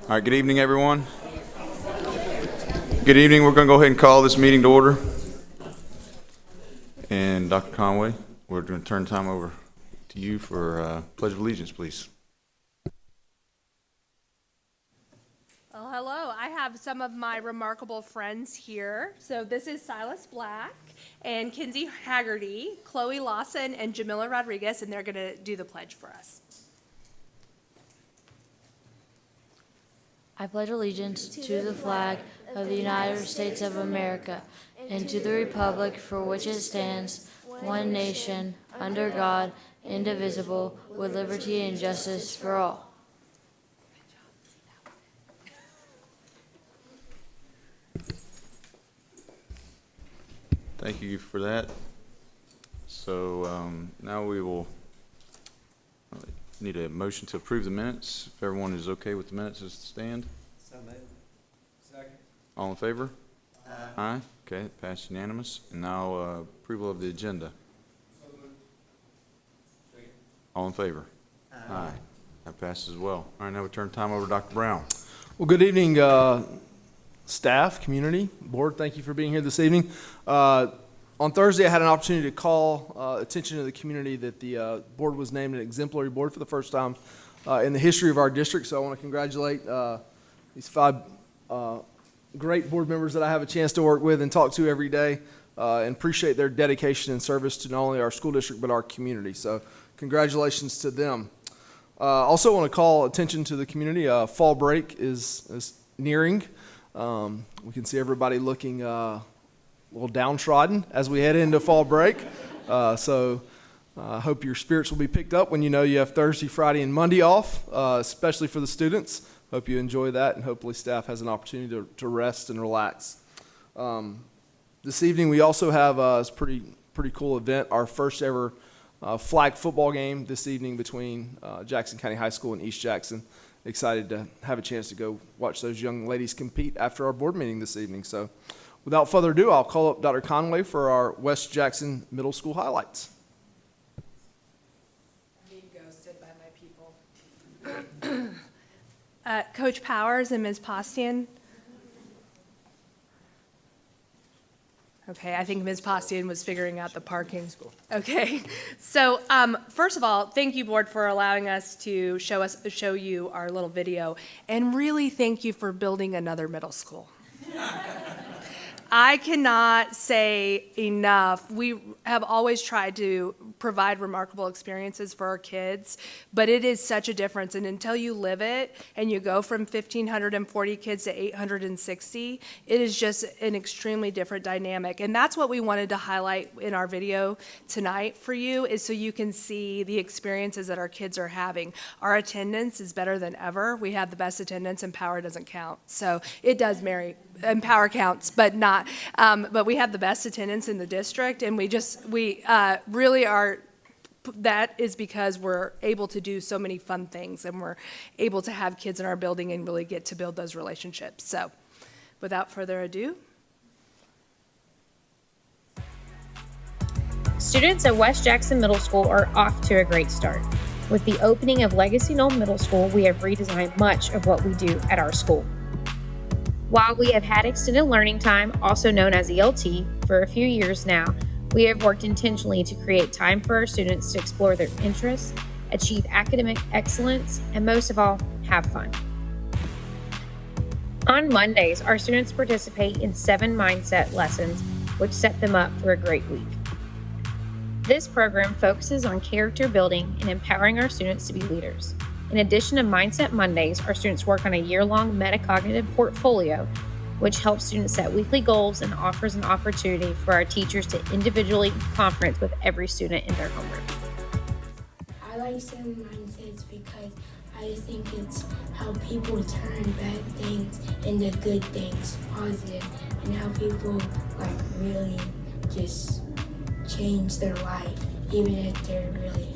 All right, good evening, everyone. Good evening. We're going to go ahead and call this meeting to order. And Dr. Conway, we're going to turn time over to you for Pledge of Allegiance, please. Well, hello. I have some of my remarkable friends here. So this is Silas Black and Kinsey Haggerty, Chloe Lawson, and Jamila Rodriguez, and they're going to do the pledge for us. I pledge allegiance to the flag of the United States of America and to the republic for which it stands, one nation, under God, indivisible, with liberty and justice for all. Thank you for that. So now we will need a motion to approve the minutes. If everyone is okay with the minutes as stand. So moved. Second. All in favor? Aye. Okay, it passed unanimous. And now approval of the agenda. So moved. Second. All in favor? Aye. That passes as well. All right, now we turn time over to Dr. Brown. Well, good evening, staff, community, board. Thank you for being here this evening. On Thursday, I had an opportunity to call attention to the community that the board was named an exemplary board for the first time in the history of our district. So I want to congratulate these 5 great board members that I have a chance to work with and talk to every day, and appreciate their dedication and service to not only our school district but our community. So congratulations to them. Also want to call attention to the community. Fall break is nearing. We can see everybody looking a little downtrodden as we head into fall break. So I hope your spirits will be picked up when you know you have Thursday, Friday, and Monday off, especially for the students. Hope you enjoy that, and hopefully staff has an opportunity to rest and relax. This evening we also have a pretty cool event, our first ever flag football game this evening between Jackson County High School and East Jackson. Excited to have a chance to go watch those young ladies compete after our board meeting this evening. So without further ado, I'll call up Dr. Conway for our West Jackson Middle School highlights. I'm being ghosted by my people. Coach Powers and Ms. Postian. Okay, I think Ms. Postian was figuring out the parking. Okay, so first of all, thank you, board, for allowing us to show you our little video, and really thank you for building another middle school. I cannot say enough. We have always tried to provide remarkable experiences for our kids, but it is such a difference. And until you live it and you go from 1,540 kids to 860, it is just an extremely different dynamic. And that's what we wanted to highlight in our video tonight for you, is so you can see the experiences that our kids are having. Our attendance is better than ever. We have the best attendance, and power doesn't count. So it does vary. And power counts, but not. But we have the best attendance in the district, and we really are. That is because we're able to do so many fun things, and we're able to have kids in our building and really get to build those relationships. So, without further ado. Students at West Jackson Middle School are off to a great start. With the opening of Legacy Knoll Middle School, we have redesigned much of what we do at our school. While we have had extended learning time, also known as ELT, for a few years now, we have worked intentionally to create time for our students to explore their interests, achieve academic excellence, and most of all, have fun. On Mondays, our students participate in 7 mindset lessons, which set them up for a great week. This program focuses on character building and empowering our students to be leaders. In addition to Mindset Mondays, our students work on a year-long metacognitive portfolio, which helps students set weekly goals and offers an opportunity for our teachers to individually conference with every student in their homeroom. I like 7 mindsets because I think it's how people turn bad things into good things, positive, and how people really just change their life, even if they're really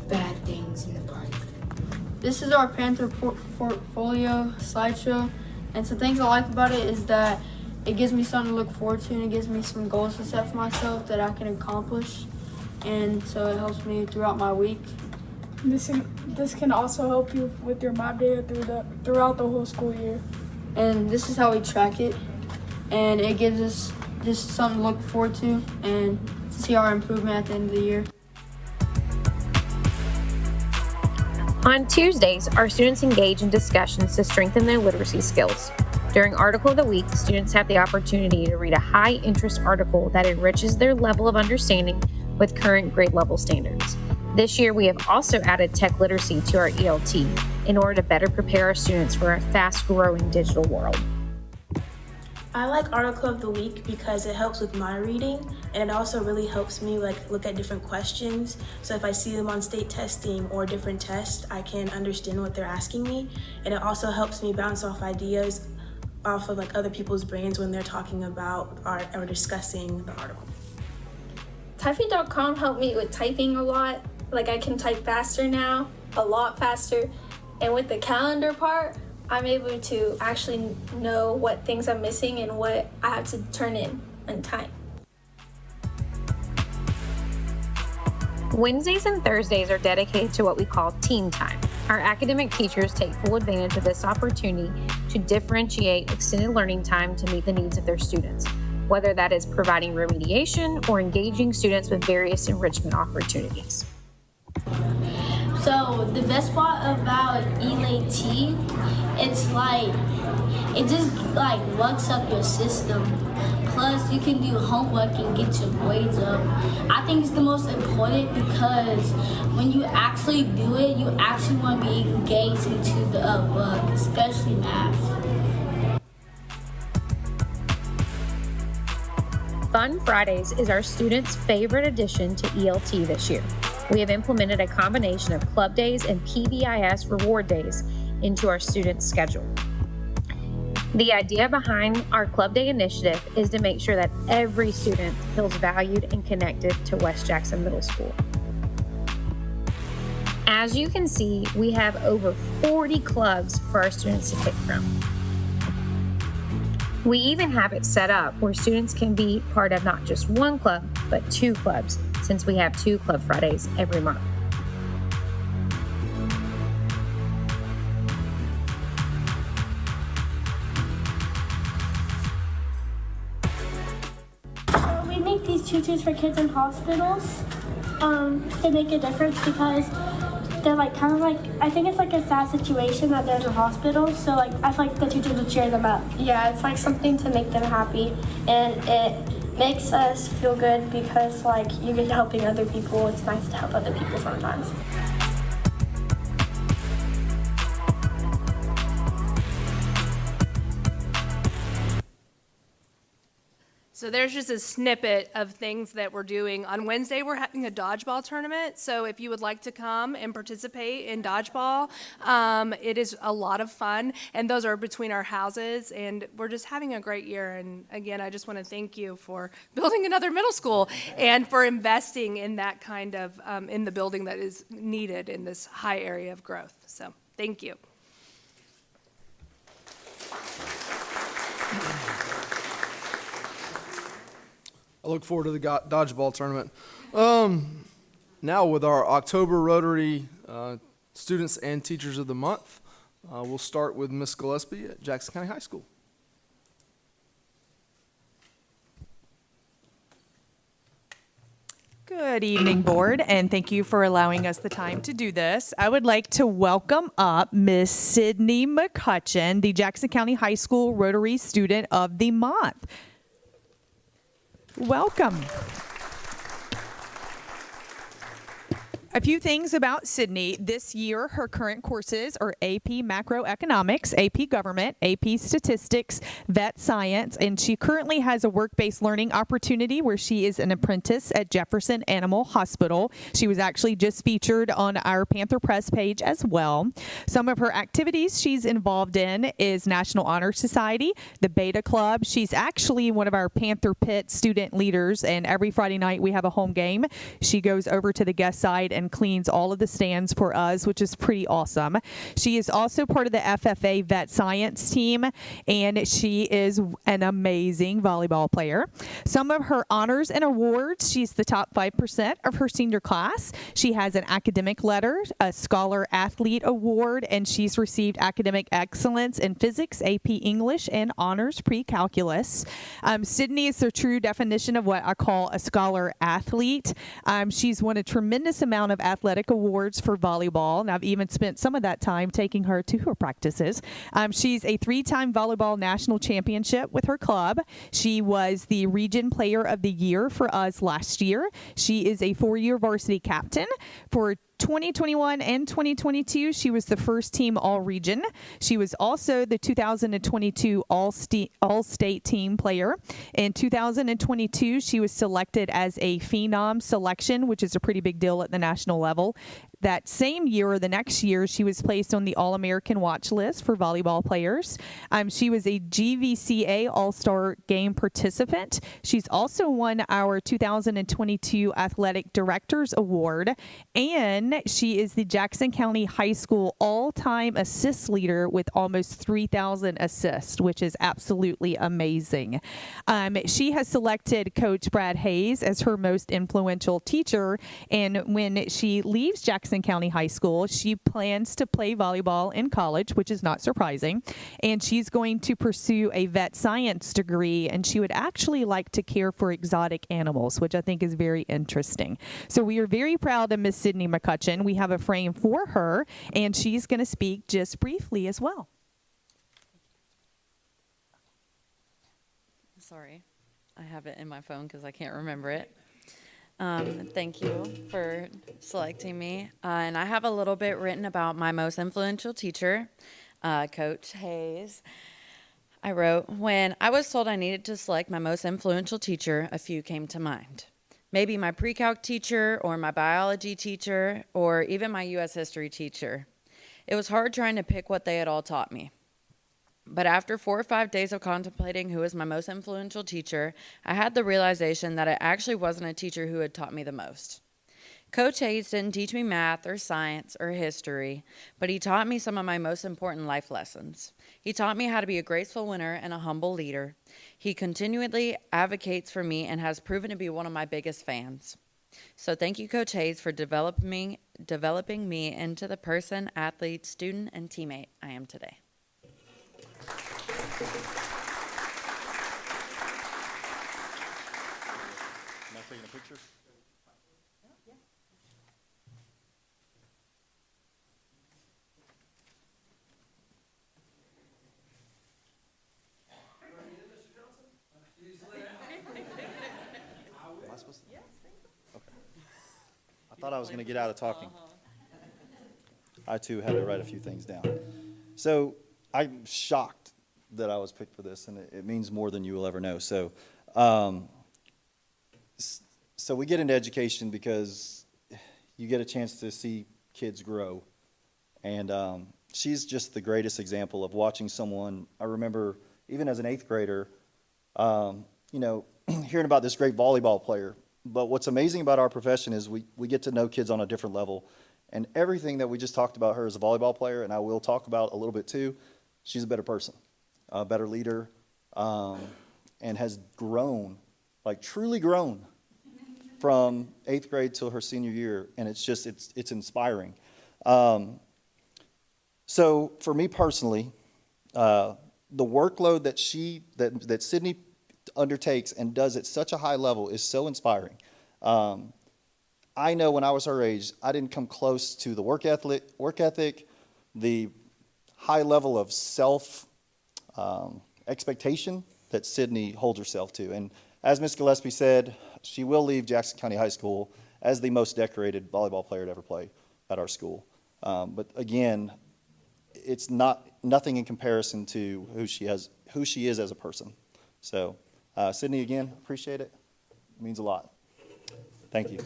bad things in the park. This is our Panther portfolio slideshow, and some things I like about it is that it gives me something to look forward to, and it gives me some goals to set for myself that I can accomplish, and so it helps me throughout my week. This can also help you with your map data throughout the whole school year. And this is how we track it. And it gives us just something to look forward to and to see our improvement at the end of the year. On Tuesdays, our students engage in discussions to strengthen their literacy skills. During Article of the Week, students have the opportunity to read a high-interest article that enriches their level of understanding with current grade level standards. This year, we have also added tech literacy to our ELT in order to better prepare our students for a fast-growing digital world. I like Article of the Week because it helps with my reading, and it also really helps me look at different questions. So if I see them on state testing or different tests, I can understand what they're asking me, and it also helps me bounce off ideas off of other people's brains when they're talking about or discussing the article. Typing.com helped me with typing a lot. I can type faster now, a lot faster, and with the calendar part, I'm able to actually know what things I'm missing and what I have to turn in on time. Wednesdays and Thursdays are dedicated to what we call team time. Our academic teachers take full advantage of this opportunity to differentiate extended learning time to meet the needs of their students, whether that is providing remediation or engaging students with various enrichment opportunities. So the best part about ELT, it's it just works up your system. Plus you can do homework and get your grades up. I think it's the most important because when you actually do it, you actually want to be engaged into the work, especially math. Fun Fridays is our students' favorite addition to ELT this year. We have implemented a combination of club days and PBIS reward days into our students' schedule. The idea behind our Club Day initiative is to make sure that every student feels valued and connected to West Jackson Middle School. As you can see, we have over 40 clubs for our students to pick from. We even have it set up where students can be part of not just one club, but 2 clubs, since we have 2 Club Fridays every month. So we make these tutus for kids in hospitals to make a difference because they're I think it's a sad situation that they're in a hospital, so I feel the tutus would cheer them up. Yeah, it's something to make them happy, and it makes us feel good because you're helping other people. It's nice to help other people sometimes. So there's just a snippet of things that we're doing. On Wednesday, we're having a dodgeball tournament. So if you would like to come and participate in dodgeball, it is a lot of fun. And those are between our houses. And we're just having a great year. And again, I just want to thank you for building another middle school and for investing in that kind of, in the building that is needed in this high area of growth. So thank you. I look forward to the dodgeball tournament. Now with our October Rotary Students and Teachers of the Month, we'll start with Ms. Gillespie at Jackson County High School. Good evening, board, and thank you for allowing us the time to do this. I would like to welcome up Miss Sydney McCutcheon, the Jackson County High School Rotary Student of the Month. Welcome. A few things about Sydney. This year, her current courses are AP Macroeconomics, AP Government, AP Statistics, Vet Science, and she currently has a work-based learning opportunity where she is an apprentice at Jefferson Animal Hospital. She was actually just featured on our Panther Press page as well. Some of her activities she's involved in is National Honor Society, the Beta Club. She's actually one of our Panther Pit student leaders, and every Friday night we have a home game. She goes over to the guest side and and cleans all of the stands for us, which is pretty awesome. She is also part of the FFA Vet Science team, and she is an amazing volleyball player. Some of her honors and awards: she's the top 5% of her senior class. She has an academic letter, a Scholar Athlete Award, and she's received academic excellence in physics, AP English, and honors pre-calculus. Sydney is the true definition of what I call a scholar athlete. She's won a tremendous amount of athletic awards for volleyball, and I've even spent some of that time taking her to her practices. She's a 3-time volleyball national championship with her club. She was the Region Player of the Year for us last year. She is a 4-year varsity captain. For 2021 and 2022, she was the first team all-region. She was also the 2022 all-state team player. In 2022, she was selected as a phenom selection, which is a pretty big deal at the national level. That same year, or the next year, she was placed on the All-American watch list for volleyball players. She was a GVCA All-Star Game participant. She's also won our 2022 Athletic Directors Award, and she is the Jackson County High School all-time assist leader with almost 3,000 assists, which is absolutely amazing. She has selected Coach Brad Hayes as her most influential teacher, and when she leaves Jackson County High School, she plans to play volleyball in college, which is not surprising, and she's going to pursue a vet science degree, and she would actually like to care for exotic animals, which I think is very interesting. So we are very proud of Miss Sydney McCutcheon. We have a frame for her, and she's going to speak just briefly as well. Sorry, I have it in my phone because I can't remember it. Thank you for selecting me. And I have a little bit written about my most influential teacher, Coach Hayes. I wrote, when I was told I needed to select my most influential teacher, a few came to mind. Maybe my pre-calc teacher or my biology teacher or even my U.S. history teacher. It was hard trying to pick what they had all taught me. But after 4 or 5 days of contemplating who was my most influential teacher, I had the realization that it actually wasn't a teacher who had taught me the most. Coach Hayes didn't teach me math or science or history, but he taught me some of my most important life lessons. He taught me how to be a graceful winner and a humble leader. He continually advocates for me and has proven to be one of my biggest fans. So thank you, Coach Hayes, for developing me into the person, athlete, student, and teammate I am today. Am I taking a picture? Am I supposed to? Okay. I thought I was going to get out of talking. I, too, had to write a few things down. So I'm shocked that I was picked for this, and it means more than you will ever know. So we get into education because you get a chance to see kids grow. And she's just the greatest example of watching someone. I remember, even as an 8th grader, hearing about this great volleyball player. But what's amazing about our profession is we get to know kids on a different level. And everything that we just talked about her as a volleyball player, and I will talk about a little bit too, she's a better person, a better leader, and has grown, like truly grown, from 8th grade till her senior year, and it's inspiring. So for me personally, the workload that Sydney undertakes and does at such a high level is so inspiring. I know when I was her age, I didn't come close to the work ethic, the high level of self expectation that Sydney holds herself to. And as Ms. Gillespie said, she will leave Jackson County High School as the most decorated volleyball player to ever play at our school. But again, it's nothing in comparison to who she is as a person. So, Sydney, again, appreciate it. It means a lot. Thank you.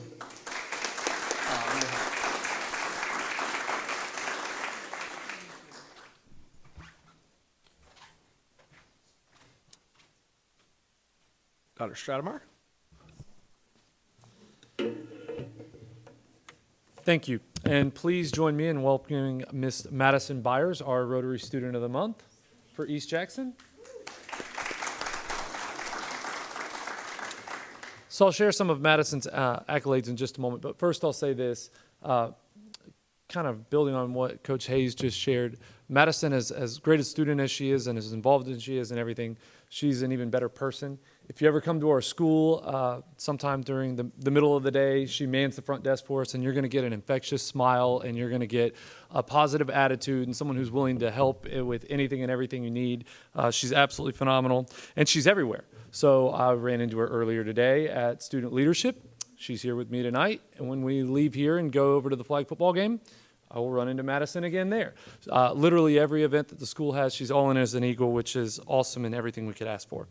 Dr. Stratemeyer. Thank you. And please join me in welcoming Miss Madison Byers, our Rotary Student of the Month for East Jackson. So I'll share some of Madison's accolades in just a moment, but first I'll say this, kind of building on what Coach Hayes just shared. Madison, as great a student as she is and as involved as she is in everything, she's an even better person. If you ever come to our school sometime during the middle of the day, she mans the front desk for us, and you're going to get an infectious smile, and you're going to get a positive attitude and someone who's willing to help with anything and everything you need. She's absolutely phenomenal, and she's everywhere. So I ran into her earlier today at student leadership. She's here with me tonight, and when we leave here and go over to the flag football game, I will run into Madison again there. Literally every event that the school has, she's all in as an Eagle, which is awesome and everything we could ask for.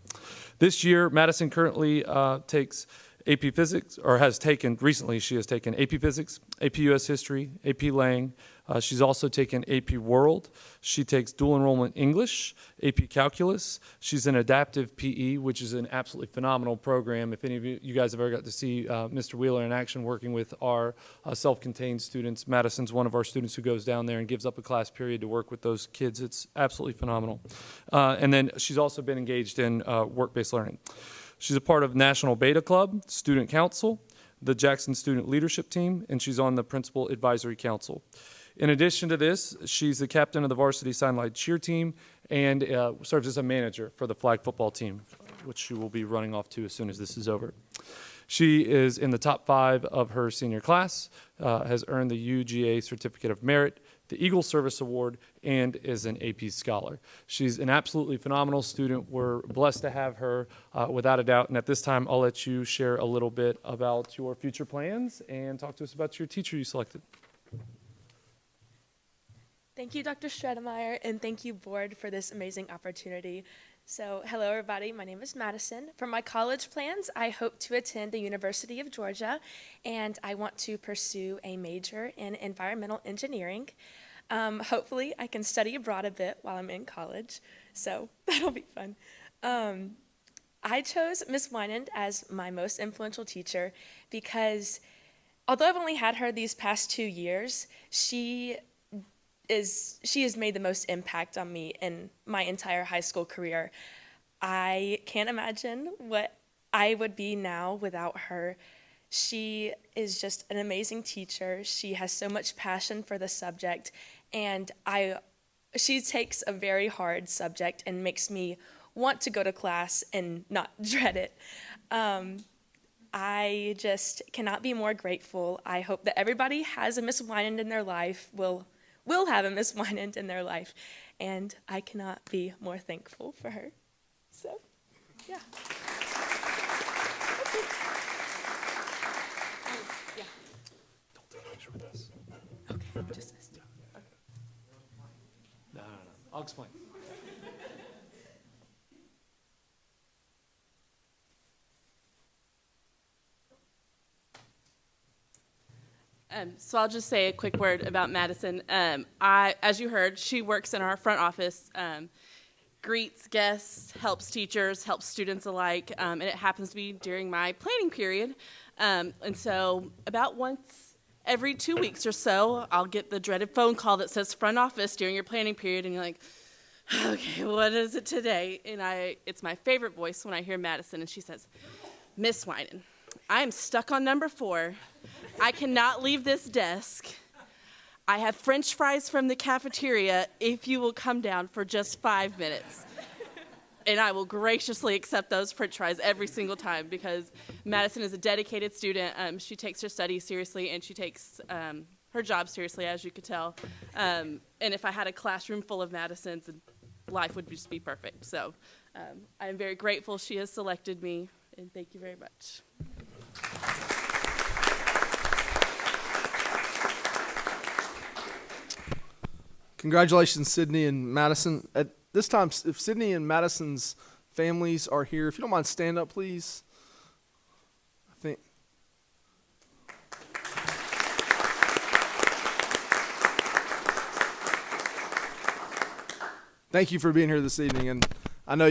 This year, Madison currently takes AP Physics, or has taken, recently she has taken AP Physics, AP US History, AP Lang. She's also taken AP World. She takes dual enrollment English, AP Calculus. She's in adaptive PE, which is an absolutely phenomenal program. If any of you guys have ever got to see Mr. Wheeler in action working with our self-contained students, Madison's one of our students who goes down there and gives up a class period to work with those kids. It's absolutely phenomenal. And then she's also been engaged in work-based learning. She's a part of National Beta Club, Student Council, the Jackson Student Leadership Team, and she's on the Principal Advisory Council. In addition to this, she's the captain of the varsity sideline cheer team and serves as a manager for the flag football team, which she will be running off to as soon as this is over. She is in the top 5 of her senior class, has earned the UGA Certificate of Merit, the Eagle Service Award, and is an AP Scholar. She's an absolutely phenomenal student. We're blessed to have her, without a doubt. And at this time, I'll let you share a little bit about your future plans and talk to us about your teacher you selected. Thank you, Dr. Stratemeyer, and thank you, board, for this amazing opportunity. So, hello, everybody. My name is Madison. For my college plans, I hope to attend the University of Georgia, and I want to pursue a major in environmental engineering. Hopefully, I can study abroad a bit while I'm in college, so that'll be fun. I chose Miss Winand as my most influential teacher because, although I've only had her these past 2 years, she has made the most impact on me in my entire high school career. I can't imagine what I would be now without her. She is just an amazing teacher. She has so much passion for the subject, and she takes a very hard subject and makes me want to go to class and not dread it. I just cannot be more grateful. I hope that everybody has a Miss Winand in their life, will have a Miss Winand in their life, and I cannot be more thankful for her. So, yeah. Yeah. Don't take a picture with us. Okay, just this. Okay. No. I'll explain. So I'll just say a quick word about Madison. As you heard, she works in our front office, greets guests, helps teachers, helps students alike, and it happens to be during my planning period. And so about once every 2 weeks or so, I'll get the dreaded phone call that says front office during your planning period, and you're like, okay, what is it today? And it's my favorite voice when I hear Madison, and she says, Miss Winand, I am stuck on number 4. I cannot leave this desk. I have French fries from the cafeteria if you will come down for just 5 minutes. And I will graciously accept those French fries every single time because Madison is a dedicated student. She takes her studies seriously and she takes her job seriously, as you could tell. And if I had a classroom full of Madisons, life would just be perfect. So I am very grateful she has selected me, and thank you very much. Congratulations, Sydney and Madison. At this time, if Sydney and Madison's families are here, if you don't mind, stand up, please. I think. Thank you for being here this evening, and I know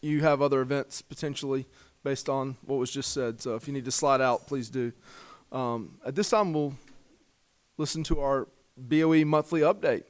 you have other events potentially based on what was just said, so if you need to slide out, please do. At this time, we'll listen to our BOE monthly update.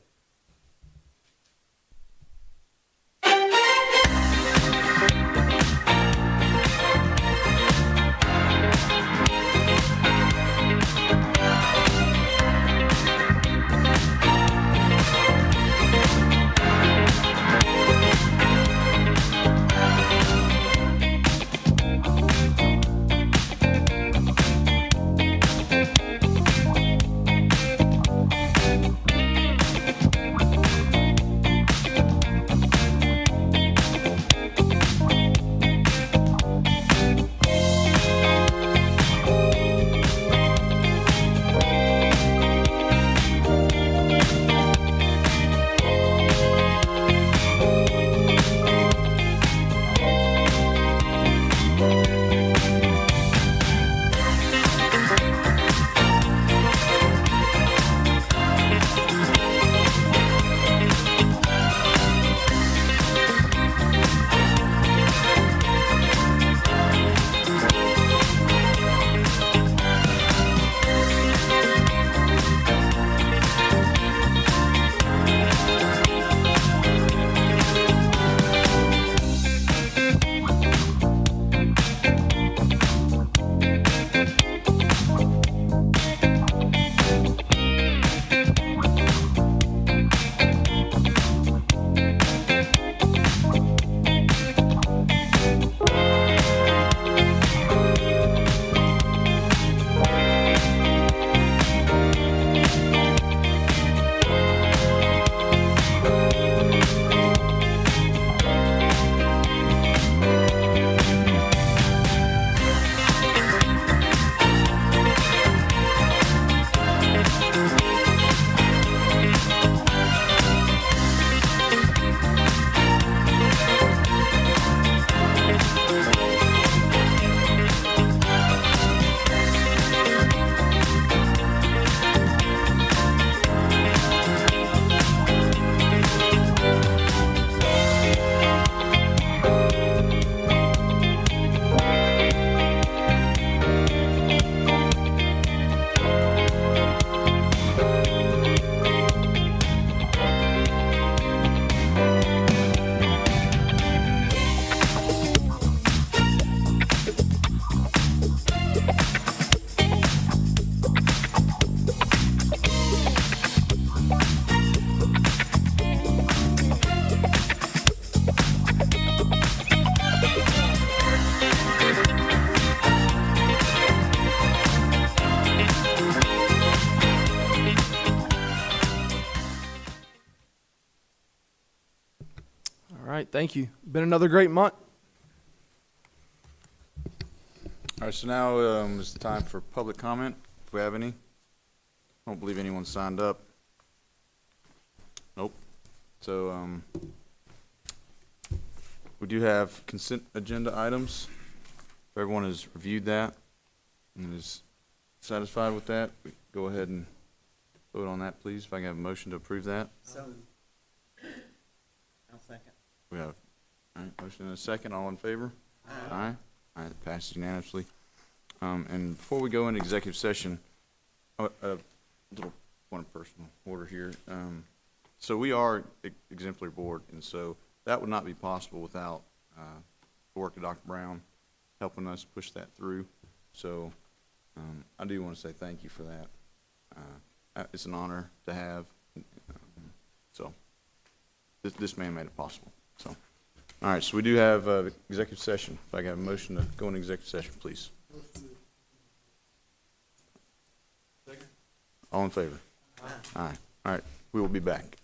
All right, thank you. Been another great month. All right, so now it's time for public comment, if we have any. I don't believe anyone signed up. Nope. So we do have consent agenda items. If everyone has reviewed that and is satisfied with that, we go ahead and vote on that, please. If I can have a motion to approve that. So, I'll second. We have, all right, motion and a second. All in favor? Aye. All right, it passes unanimously. And before we go into executive session, a little point of personal order here. So we are exemplary board, and so that would not be possible without the work of Dr. Brown helping us push that through. So I do want to say thank you for that. It's an honor to have. So this man made it possible. So, all right, so we do have executive session. If I can have a motion to go into executive session, please. All in favor? Aye. All right, we will be back.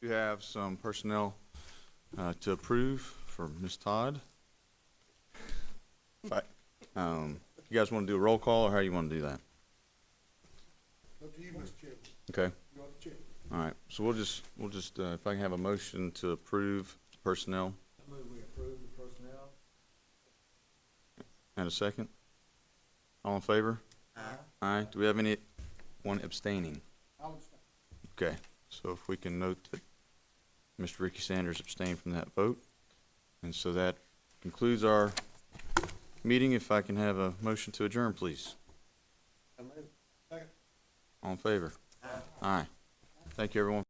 We have some personnel to approve for Ms. Todd. You guys want to do a roll call, or how you want to do that? Up to you, Mr. Chairman. Okay. You want the chair? All right. So we'll just if I can have a motion to approve personnel I move we approve the personnel. and a second. All in favor? Aye. Aye. Do we have anyone abstaining? I'll abstain. Okay. So if we can note that Mr. Ricky Sanders abstained from that vote. And so that concludes our meeting. If I can have a motion to adjourn, please. I move. Second. All in favor? Aye. Thank you, everyone.